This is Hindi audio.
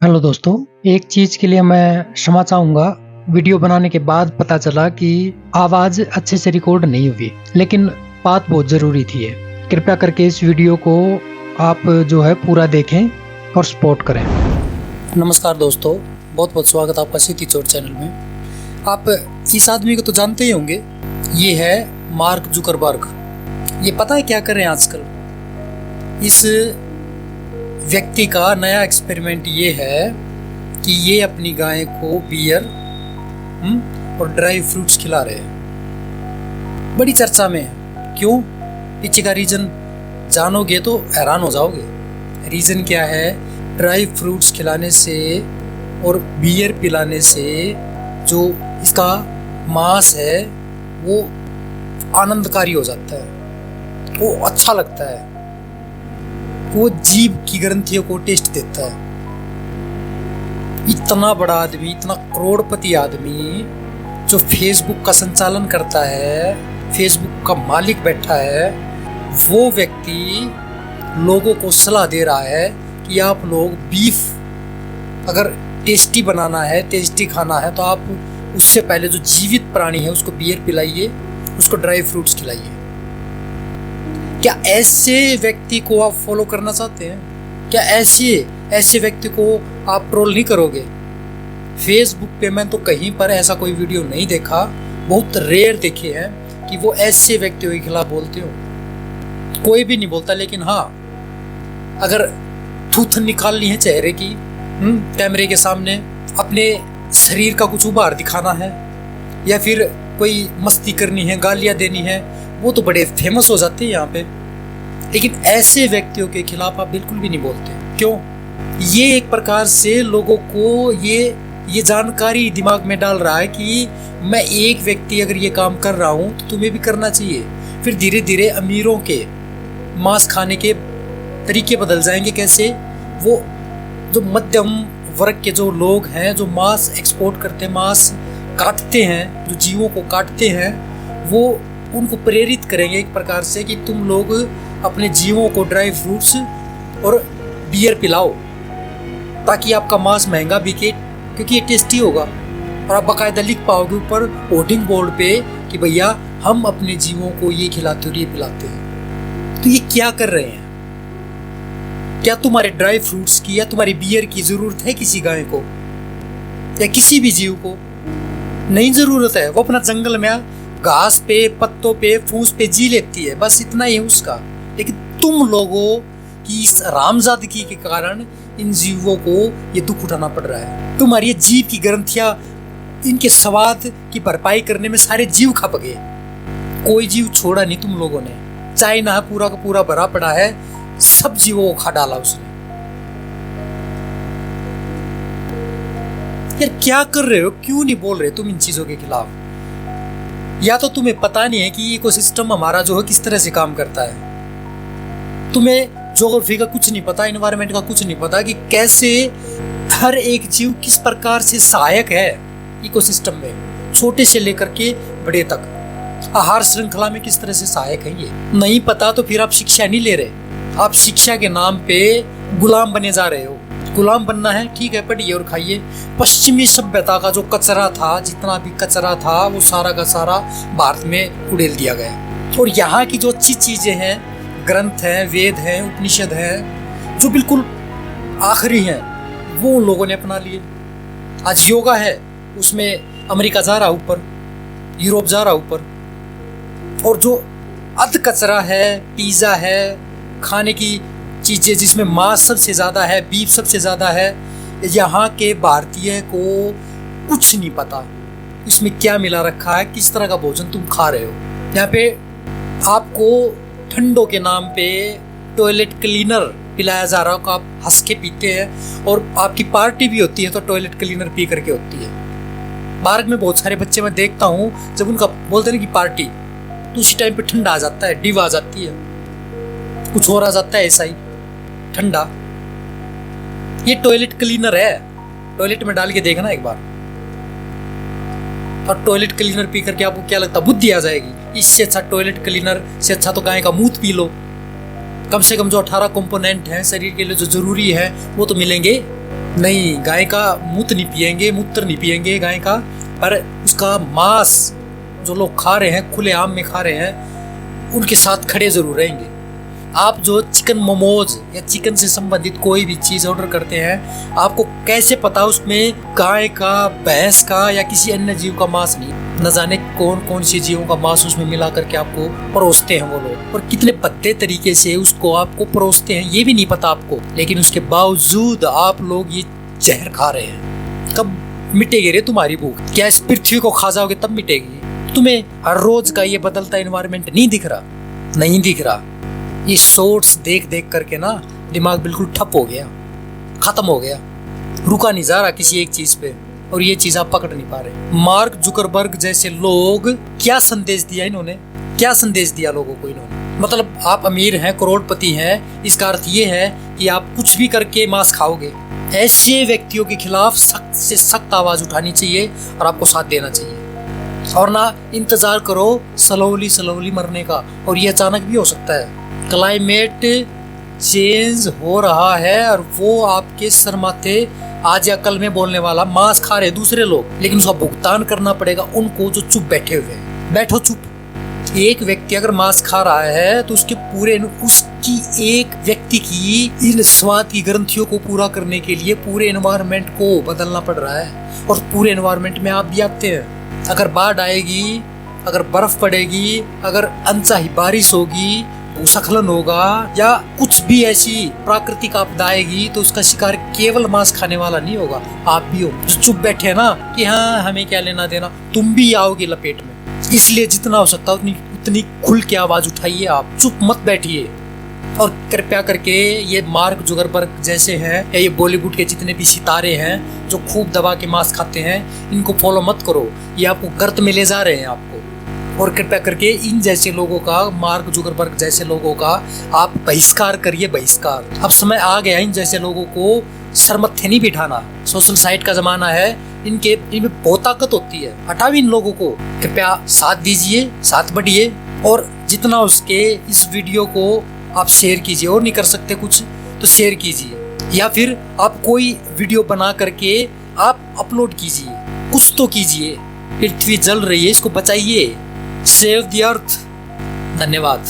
हेलो दोस्तों, एक चीज के लिए मैं क्षमा चाहूंगा। वीडियो बनाने के बाद पता चला कि आवाज अच्छे से रिकॉर्ड नहीं हुई, लेकिन बात बहुत जरूरी थी। कृपया करके इस वीडियो को आप जो है पूरा देखें और सपोर्ट करें। नमस्कार दोस्तों, बहुत बहुत स्वागत आपका सिटी चोर चैनल में। आप इस आदमी को तो जानते ही होंगे, ये है मार्क जुकरबर्ग। ये पता है क्या कर रहे हैं आजकल? इस व्यक्ति का नया एक्सपेरिमेंट ये है कि ये अपनी गाय को बियर और ड्राई फ्रूट्स खिला रहे हैं। बड़ी चर्चा में है। क्यों? पीछे का रीजन जानोगे तो हैरान हो जाओगे। रीजन क्या है? ड्राई फ्रूट्स खिलाने से और बियर पिलाने से जो इसका मांस है वो आनंदकारी हो जाता है, वो अच्छा लगता है, वो जीभ की ग्रंथियों को टेस्ट देता है। इतना बड़ा आदमी, इतना करोड़पति आदमी जो फेसबुक का संचालन करता है, फेसबुक का मालिक बैठा है, वो व्यक्ति लोगों को सलाह दे रहा है कि आप लोग बीफ अगर टेस्टी बनाना है, टेस्टी खाना है, तो आप उससे पहले जो जीवित प्राणी है उसको बियर पिलाइए, उसको ड्राई फ्रूट्स खिलाइए। क्या ऐसे व्यक्ति को आप फॉलो करना चाहते हैं? क्या ऐसे व्यक्ति को आप ट्रोल नहीं करोगे? फेसबुक पे मैं तो कहीं पर ऐसा कोई वीडियो नहीं देखा, बहुत रेयर देखे हैं कि वो ऐसे व्यक्तियों के खिलाफ बोलते हो। कोई भी नहीं बोलता, लेकिन हाँ, अगर थूथन निकालनी है चेहरे की, कैमरे के सामने अपने शरीर का कुछ उभार दिखाना है, या फिर कोई मस्ती करनी है, गालियां देनी है, वो तो बड़े फेमस हो जाते हैं यहाँ पे। लेकिन ऐसे व्यक्तियों के खिलाफ आप बिल्कुल भी नहीं बोलते। क्यों? ये एक प्रकार से लोगों को ये जानकारी दिमाग में डाल रहा है कि मैं एक व्यक्ति अगर ये काम कर रहा हूँ तो तुम्हें भी करना चाहिए। फिर धीरे धीरे अमीरों के मांस खाने के तरीके बदल जाएंगे। कैसे? वो जो मध्यम वर्ग के जो लोग हैं, जो मांस एक्सपोर्ट करते हैं, मांस काटते हैं, जो जीवों को काटते हैं, वो उनको प्रेरित करेंगे एक प्रकार से कि तुम लोग अपने जीवों को ड्राई फ्रूट्स और बियर पिलाओ, ताकि आपका मांस महंगा बिके, क्योंकि ये टेस्टी होगा। और आप बाकायदा लिख पाओगे ऊपर होर्डिंग बोर्ड पे कि भैया हम अपने जीवों को ये खिलाते और ये पिलाते हैं। तो ये क्या कर रहे हैं? क्या तुम्हारे ड्राई फ्रूट्स की या तुम्हारी बियर की जरूरत है किसी गाय को या किसी भी जीव को? नहीं जरूरत है। वो अपना जंगल में घास पे, पत्तों पे, फूस पे जी लेती है, बस इतना ही है उसका। लेकिन तुम लोगों की इस हरामजादगी के कारण इन जीवों को ये दुख उठाना पड़ रहा है। तुम्हारी ये जीव की ग्रंथियां, इनके स्वाद की भरपाई करने में सारे जीव खप गए। कोई जीव छोड़ा नहीं तुम लोगों ने। चाइना पूरा का पूरा भरा पड़ा है, सब जीवों को खा डाला उसने। यार क्या कर रहे हो? क्यों नहीं बोल रहे तुम इन चीजों के खिलाफ? या तो तुम्हें पता नहीं है कि इकोसिस्टम हमारा जो है किस तरह से काम करता है। तुम्हें ज्योग्राफी का कुछ नहीं पता, एनवायरनमेंट का कुछ नहीं पता कि कैसे हर एक जीव किस प्रकार से सहायक है इकोसिस्टम में, छोटे से लेकर के बड़े तक। आहार श्रृंखला में किस तरह से सहायक है ये नहीं पता, तो फिर आप शिक्षा नहीं ले रहे। आप शिक्षा के नाम पे गुलाम बने जा रहे हो। गुलाम बनना है, ठीक है, पढ़िए और खाइए। पश्चिमी सभ्यता का जो कचरा था, जितना भी कचरा था, वो सारा का सारा भारत में उड़ेल दिया गया। और यहाँ की जो अच्छी चीजें हैं, ग्रंथ हैं, वेद हैं, उपनिषद हैं, जो बिल्कुल आखिरी हैं, वो उन लोगों ने अपना लिए। आज योगा है, उसमें अमेरिका जा रहा ऊपर, यूरोप जा रहा ऊपर। और जो अध कचरा है, पिज्जा है, खाने की चीजें जिसमें मांस सबसे ज्यादा है, बीफ सबसे ज्यादा है, यहाँ के भारतीय को कुछ नहीं पता इसमें क्या मिला रखा है, किस तरह का भोजन तुम खा रहे हो। यहाँ पे आपको ठंडों के नाम पे टॉयलेट क्लीनर पिलाया जा रहा हो, आप हंस के पीते हैं। और आपकी पार्टी भी होती है तो टॉयलेट क्लीनर पी करके होती है। भारत में बहुत सारे बच्चे मैं देखता हूँ, जब उनका बोलते हैं कि पार्टी, तो उसी टाइम पे ठंडा आ जाता है, डिव आ जाती है, कुछ और आ जाता है ऐसा ही ठंडा। ये टॉयलेट क्लीनर है, टॉयलेट में डाल के देखना एक बार। और टॉयलेट क्लीनर पी करके आपको क्या लगता है? बुद्धि आ जाएगी। इससे अच्छा टॉयलेट क्लीनर से अच्छा तो गाय का मूत पी लो। कम से कम जो 18 कंपोनेंट हैं शरीर के लिए जो जरूरी है वो तो मिलेंगे। नहीं, गाय का मूत्र नहीं पिएंगे, मूत्र नहीं पिएंगे गाय का, पर उसका मांस जो लोग खा रहे हैं, खुलेआम में खा रहे हैं, उनके साथ खड़े जरूर रहेंगे। आप जो चिकन मोमोज या चिकन से संबंधित कोई भी चीज ऑर्डर करते हैं, आपको कैसे पता उसमें गाय का, भैंस का या किसी अन्य जीव का मांस नहीं, न जाने कौन कौन से जीवों का मांस उसमें मिला करके आपको परोसते हैं वो लोग, और कितने भद्दे तरीके से उसको आपको परोसते हैं ये भी नहीं पता आपको। लेकिन उसके बावजूद आप लोग ये जहर खा रहे हैं। कब मिटेगी रे तुम्हारी भूख? क्या इस पृथ्वी को खा जाओगे तब मिटेगी? तुम्हें हर रोज का ये बदलता एनवायरनमेंट नहीं दिख रहा? नहीं दिख रहा। ये शॉर्ट्स देख देख करके ना दिमाग बिल्कुल ठप हो गया, खत्म हो गया, रुका नहीं जा रहा किसी एक चीज पे, और ये चीज आप पकड़ नहीं पा रहे। मार्क जुकरबर्ग जैसे लोग, क्या संदेश दिया इन्होंने, क्या संदेश दिया लोगों को इन्होंने? मतलब आप अमीर हैं, करोड़पति हैं, इसका अर्थ ये है कि आप कुछ भी करके मांस खाओगे। ऐसे व्यक्तियों के खिलाफ सख्त से सख्त आवाज उठानी चाहिए और आपको साथ देना चाहिए, और ना इंतजार करो स्लोली मरने का। और ये अचानक भी हो सकता है। क्लाइमेट चेंज हो रहा है और वो आपके सर माथे आज या कल में बोलने वाला। मांस खा रहे दूसरे लोग, लेकिन उसका भुगतान करना पड़ेगा उनको जो चुप बैठे हुए हैं। बैठो चुप। एक व्यक्ति अगर मांस खा रहा है तो उसकी एक व्यक्ति की इन स्वाद की ग्रंथियों को पूरा करने के लिए पूरे एनवायरनमेंट को बदलना पड़ रहा है। और पूरे एनवायरनमेंट में आप भी आते हैं। अगर बाढ़ आएगी, अगर बर्फ पड़ेगी, अगर अनचाही बारिश होगी, भूस्खलन होगा, या कुछ भी ऐसी प्राकृतिक आपदा आएगी, तो उसका शिकार केवल मांस खाने वाला नहीं होगा, आप भी हो। जो चुप बैठे हैं ना कि हाँ हमें क्या लेना देना, तुम भी आओगे लपेट में। इसलिए जितना हो सकता है उतनी खुल के आवाज उठाइए, आप चुप मत बैठिए। और कृपया करके ये मार्क जुकरबर्ग जैसे हैं या ये बॉलीवुड के जितने भी सितारे हैं जो खूब दबा के मांस खाते हैं, इनको फॉलो मत करो। ये आपको गर्त में ले जा रहे हैं आपको। और कृपया करके इन जैसे लोगों का, मार्क जुकरबर्ग जैसे लोगों का आप बहिष्कार करिए, बहिष्कार। अब समय आ गया इन जैसे लोगों को सर मत्थे नहीं बिठाना। सोशल साइट का जमाना है, इनमें बहुत ताकत होती है। हटाओ इन लोगों को। कृपया साथ दीजिए, साथ बढ़िए, और जितना उसके इस वीडियो को आप शेयर कीजिए। और नहीं कर सकते कुछ तो शेयर कीजिए, या फिर आप कोई वीडियो बना करके आप अपलोड कीजिए, कुछ तो कीजिए। पृथ्वी जल रही है, इसको बचाइए। Save the earth. धन्यवाद।